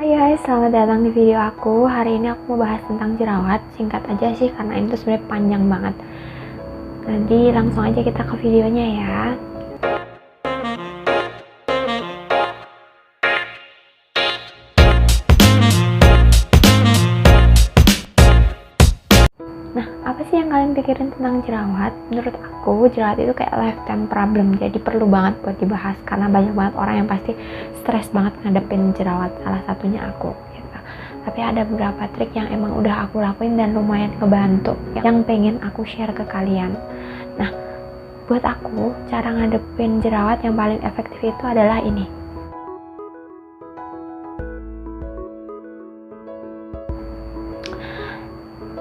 Hai guys, selamat datang di video aku. Hari ini aku mau bahas tentang jerawat. Singkat aja sih, karena ini tuh sebenarnya panjang banget. Jadi langsung aja kita ke videonya ya. Nah, apa sih yang kalian pikirin tentang jerawat? Menurut aku, jerawat itu kayak lifetime problem. Jadi perlu banget buat dibahas, karena banyak banget orang yang pasti stres banget ngadepin jerawat. Salah satunya aku. Tapi ada beberapa trik yang emang udah aku lakuin dan lumayan ngebantu, yang pengen aku share ke kalian. Nah, buat aku, cara ngadepin jerawat yang paling efektif itu adalah ini.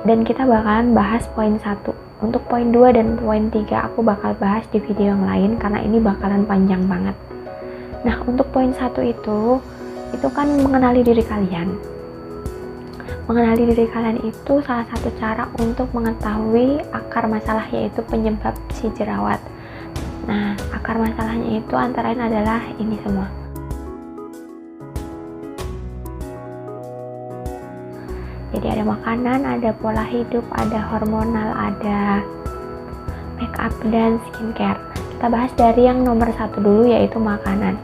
Dan kita bakalan bahas poin 1. Untuk poin 2 dan poin 3 aku bakal bahas di video yang lain, karena ini bakalan panjang banget. Nah, untuk poin 1 itu kan mengenali diri kalian. Mengenali diri kalian itu salah satu cara untuk mengetahui akar masalah, yaitu penyebab si jerawat. Nah, akar masalahnya itu antara lain adalah ini semua. Jadi ada makanan, ada pola hidup, ada hormonal, ada make up dan skincare. Kita bahas dari yang nomor 1 dulu, yaitu makanan.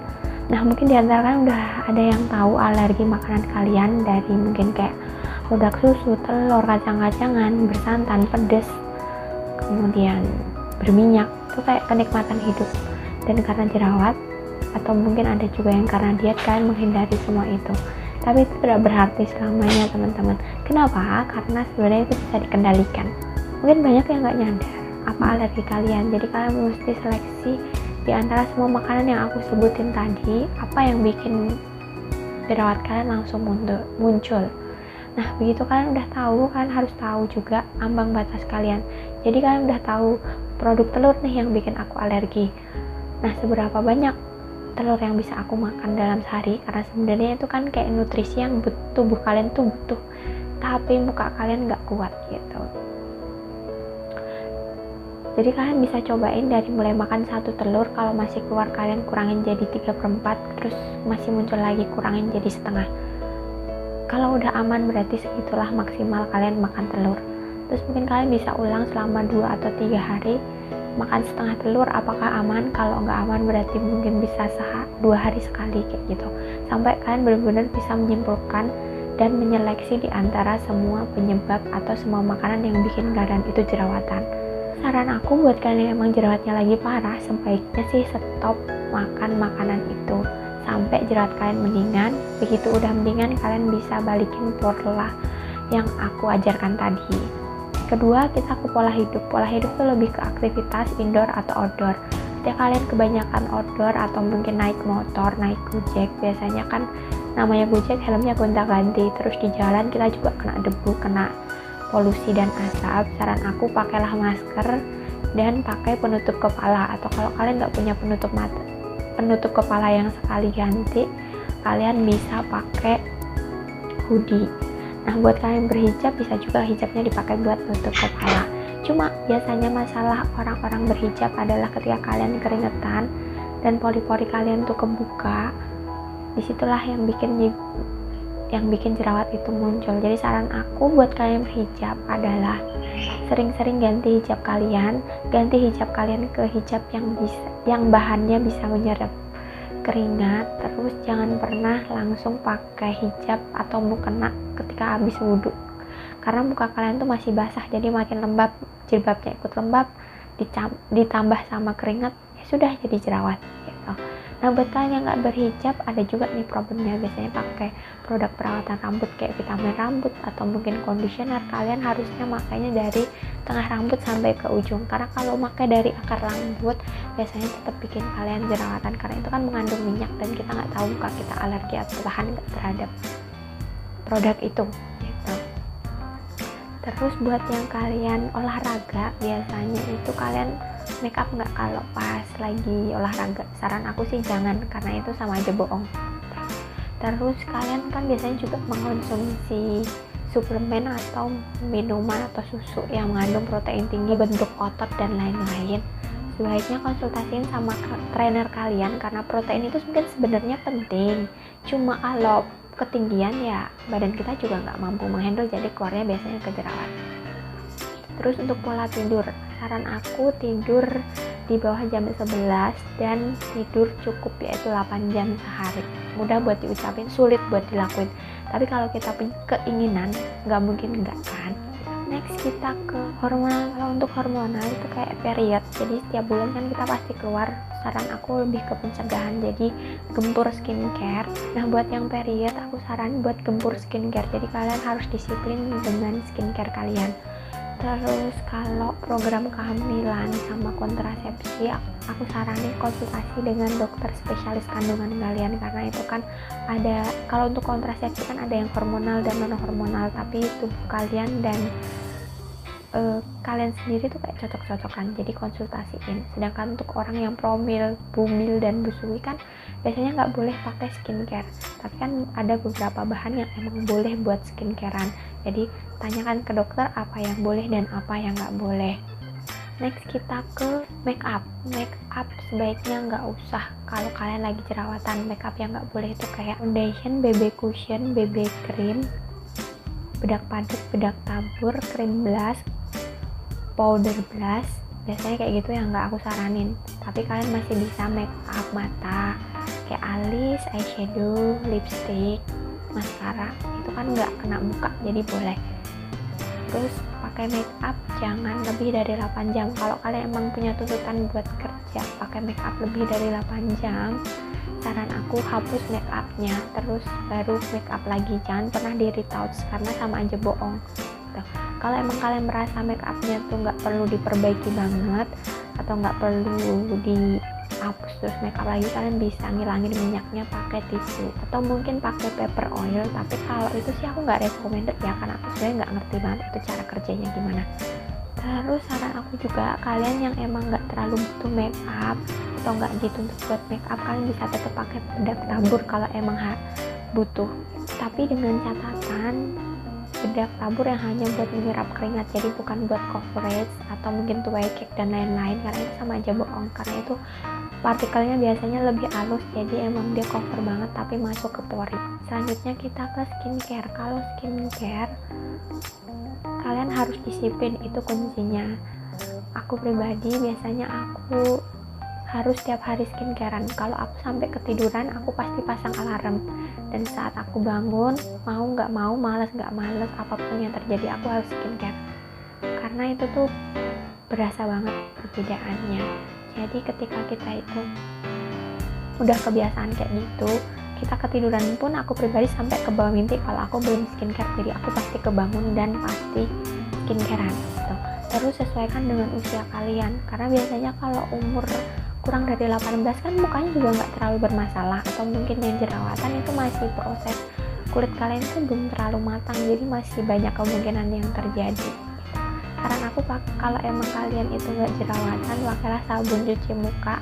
Nah, mungkin diantara kalian udah ada yang tahu alergi makanan kalian, dari mungkin kayak produk susu, telur, kacang-kacangan, bersantan, pedas, kemudian berminyak, itu kayak kenikmatan hidup. Dan karena jerawat, atau mungkin ada juga yang karena diet, kalian menghindari semua itu. Tapi itu tidak berarti selamanya, teman-teman. Kenapa? Karena sebenarnya itu bisa dikendalikan. Mungkin banyak yang nggak nyadar apa alergi kalian, jadi kalian mesti seleksi di antara semua makanan yang aku sebutin tadi, apa yang bikin jerawat kalian langsung muncul. Nah, begitu kalian udah tahu, kalian harus tahu juga ambang batas kalian. Jadi kalian udah tahu produk telur nih yang bikin aku alergi. Nah, seberapa banyak telur yang bisa aku makan dalam sehari, karena sebenarnya itu kan kayak nutrisi yang tubuh kalian tuh butuh, tapi muka kalian nggak kuat gitu. Jadi kalian bisa cobain dari mulai makan 1 telur, kalau masih keluar kalian kurangin jadi 3/4, terus masih muncul lagi kurangin jadi setengah. Kalau udah aman berarti segitulah maksimal kalian makan telur. Terus mungkin kalian bisa ulang selama 2 atau 3 hari, makan setengah telur. Apakah aman? Kalau nggak aman berarti mungkin bisa 2 hari sekali kayak gitu, sampai kalian benar-benar bisa menyimpulkan dan menyeleksi di antara semua penyebab atau semua makanan yang bikin kalian itu jerawatan. Saran aku buat kalian yang emang jerawatnya lagi parah, sebaiknya sih stop makan makanan itu sampai jerawat kalian mendingan. Begitu udah mendingan, kalian bisa balikin pola yang aku ajarkan tadi. Kedua, kita ke pola hidup. Pola hidup tuh lebih ke aktivitas indoor atau outdoor. Ketika kalian kebanyakan outdoor atau mungkin naik motor, naik gojek, biasanya kan namanya gojek helmnya gonta-ganti, terus di jalan kita juga kena debu, kena polusi dan asap. Saran aku, pakailah masker dan pakai penutup kepala, atau kalau kalian nggak punya penutup kepala yang sekali ganti, kalian bisa pakai hoodie. Nah, buat kalian berhijab, bisa juga hijabnya dipakai buat nutup kepala. Cuma biasanya masalah orang-orang berhijab adalah ketika kalian keringetan dan pori-pori kalian tuh kebuka, disitulah yang bikin jerawat itu muncul. Jadi saran aku buat kalian berhijab adalah sering-sering ganti hijab kalian ke hijab yang bahannya bisa menyerap keringat. Terus jangan pernah langsung pakai hijab atau mukena ketika habis wudhu, karena muka kalian tuh masih basah, jadi makin lembab, jilbabnya ikut lembab, ditambah sama keringat, ya sudah jadi jerawat gitu. Nah, buat kalian yang nggak berhijab, ada juga nih problemnya, biasanya pakai produk perawatan rambut kayak vitamin rambut atau mungkin conditioner. Kalian harusnya makainya dari tengah rambut sampai ke ujung, karena kalau pakai dari akar rambut biasanya tetap bikin kalian jerawatan, karena itu kan mengandung minyak dan kita nggak tahu muka kita alergi atau tahan nggak terhadap produk itu gitu. Terus buat yang kalian olahraga, biasanya itu kalian make up nggak kalau pas lagi olahraga? Saran aku sih jangan, karena itu sama aja bohong. Terus kalian kan biasanya juga mengkonsumsi suplemen atau minuman atau susu yang mengandung protein tinggi, bentuk otot dan lain-lain. Sebaiknya konsultasiin sama trainer kalian, karena protein itu mungkin sebenarnya penting. Cuma kalau ketinggian ya badan kita juga nggak mampu menghandle, jadi keluarnya biasanya ke jerawat. Terus untuk pola tidur, saran aku tidur di bawah jam 11 dan tidur cukup yaitu 8 jam sehari. Mudah buat diucapin, sulit buat dilakuin, tapi kalau kita punya keinginan nggak mungkin nggak kan. Next kita ke hormonal. Kalau untuk hormonal itu kayak period, jadi setiap bulan kan kita pasti keluar. Saran aku lebih ke pencegahan, jadi gempur skincare. Nah buat yang period aku saran buat gempur skincare, jadi kalian harus disiplin dengan skincare kalian. Terus kalau program kehamilan sama kontrasepsi, aku saranin konsultasi dengan dokter spesialis kandungan kalian, karena itu kan ada, kalau untuk kontrasepsi kan ada yang hormonal dan non hormonal, tapi tubuh kalian dan kalian sendiri tuh kayak cocok-cocokan, jadi konsultasiin. Sedangkan untuk orang yang promil, bumil dan busui kan biasanya nggak boleh pakai skincare, tapi kan ada beberapa bahan yang emang boleh buat skincarean, jadi tanyakan ke dokter apa yang boleh dan apa yang nggak boleh. Next kita ke make up. Make up sebaiknya nggak usah kalau kalian lagi jerawatan. Make up yang nggak boleh itu kayak foundation, BB cushion, BB cream, bedak paduk, bedak tabur, krim blush, powder blush, biasanya kayak gitu yang nggak aku saranin. Tapi kalian masih bisa make up mata kayak alis, eyeshadow, lipstick, maskara, itu kan nggak kena muka jadi boleh. Terus pakai make up jangan lebih dari 8 jam. Kalau kalian emang punya tuntutan buat kerja pakai make up lebih dari 8 jam, saran aku hapus make upnya terus baru make up lagi, jangan pernah di retouch karena sama aja bohong gitu. Kalau emang kalian merasa make upnya tuh nggak perlu diperbaiki banget atau nggak perlu dihapus terus make up lagi, kalian bisa ngilangin minyaknya pakai tisu atau mungkin pakai paper oil. Tapi kalau itu sih aku nggak recommended ya, karena aku sebenarnya nggak ngerti banget itu cara kerjanya gimana. Terus saran aku juga, kalian yang emang nggak terlalu butuh make up atau nggak dituntut buat make up, kalian bisa tetap pakai bedak tabur kalau emang butuh, tapi dengan catatan bedak tabur yang hanya buat menyerap keringat, jadi bukan buat coverage atau mungkin tuai cake dan lain-lain, karena itu sama aja bohong, karena itu partikelnya biasanya lebih halus, jadi emang dia cover banget tapi masuk ke pori. Selanjutnya kita ke skincare. Kalau skincare kalian harus disiplin, itu kuncinya. Aku pribadi biasanya aku harus setiap hari skincarean. Kalau aku sampai ketiduran aku pasti pasang alarm, dan saat aku bangun mau nggak mau, malas nggak malas, apapun yang terjadi aku harus skincare, karena itu tuh berasa banget perbedaannya. Jadi ketika kita itu udah kebiasaan kayak gitu, kita ketiduran pun aku pribadi sampai ke bawah mimpi kalau aku belum skincare, jadi aku pasti kebangun dan pasti skincarean gitu. Terus sesuaikan dengan usia kalian, karena biasanya kalau umur kurang dari 18 kan mukanya juga nggak terlalu bermasalah, atau mungkin yang jerawatan itu masih proses kulit kalian tuh belum terlalu matang, jadi masih banyak kemungkinan yang terjadi. Saran aku kalau emang kalian itu nggak jerawatan, pakailah sabun cuci muka,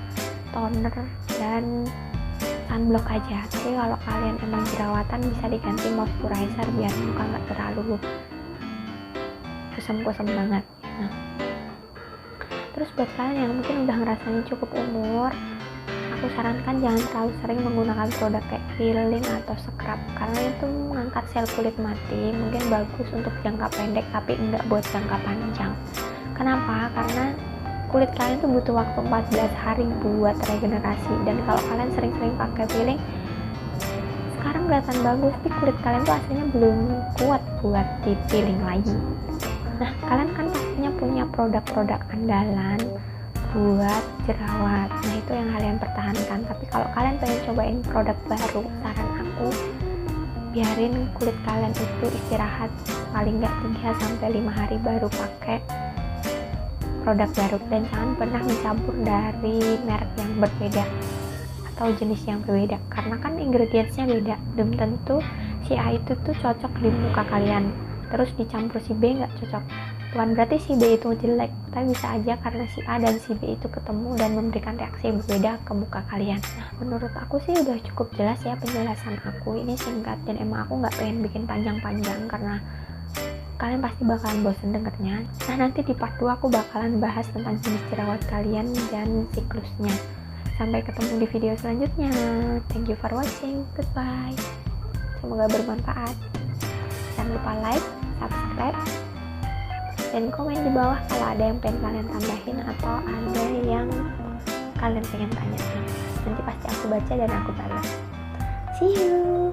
toner, dan sunblock aja. Tapi kalau kalian emang jerawatan bisa diganti moisturizer biar muka nggak terlalu kusam-kusam banget. Nah, terus buat kalian yang mungkin udah ngerasain cukup umur, aku sarankan jangan terlalu sering menggunakan produk kayak peeling atau scrub, karena itu mengangkat sel kulit mati. Mungkin bagus untuk jangka pendek tapi enggak buat jangka panjang. Kenapa? Karena kulit kalian tuh butuh waktu 14 hari buat regenerasi, dan kalau kalian sering-sering pakai peeling sekarang kelihatan bagus, tapi kulit kalian tuh aslinya belum kuat buat di peeling lagi. Nah, kalian kan pastinya punya produk-produk andalan buat jerawat, nah itu yang kalian pertahankan. Tapi kalau kalian pengen cobain produk baru, saran aku biarin kulit kalian itu istirahat paling nggak 3-5 hari baru pakai produk baru, dan jangan pernah mencampur dari merek yang berbeda atau jenis yang berbeda, karena kan ingredientsnya beda, belum tentu si A itu tuh cocok di muka kalian, terus dicampur si B nggak cocok, bukan berarti si B itu jelek, tapi bisa aja karena si A dan si B itu ketemu dan memberikan reaksi yang berbeda ke muka kalian. Nah, menurut aku sih udah cukup jelas ya penjelasan aku, ini singkat dan emang aku nggak pengen bikin panjang-panjang karena kalian pasti bakalan bosen dengernya. Nah, nanti di part 2 aku bakalan bahas tentang jenis jerawat kalian dan siklusnya. Sampai ketemu di video selanjutnya. Thank you for watching. Goodbye. semoga bermanfaat. Jangan lupa like, subscribe, dan komen di bawah kalau ada yang pengen kalian tambahin atau ada yang kalian pengen tanyain. Nanti pasti aku baca dan aku balas. See you.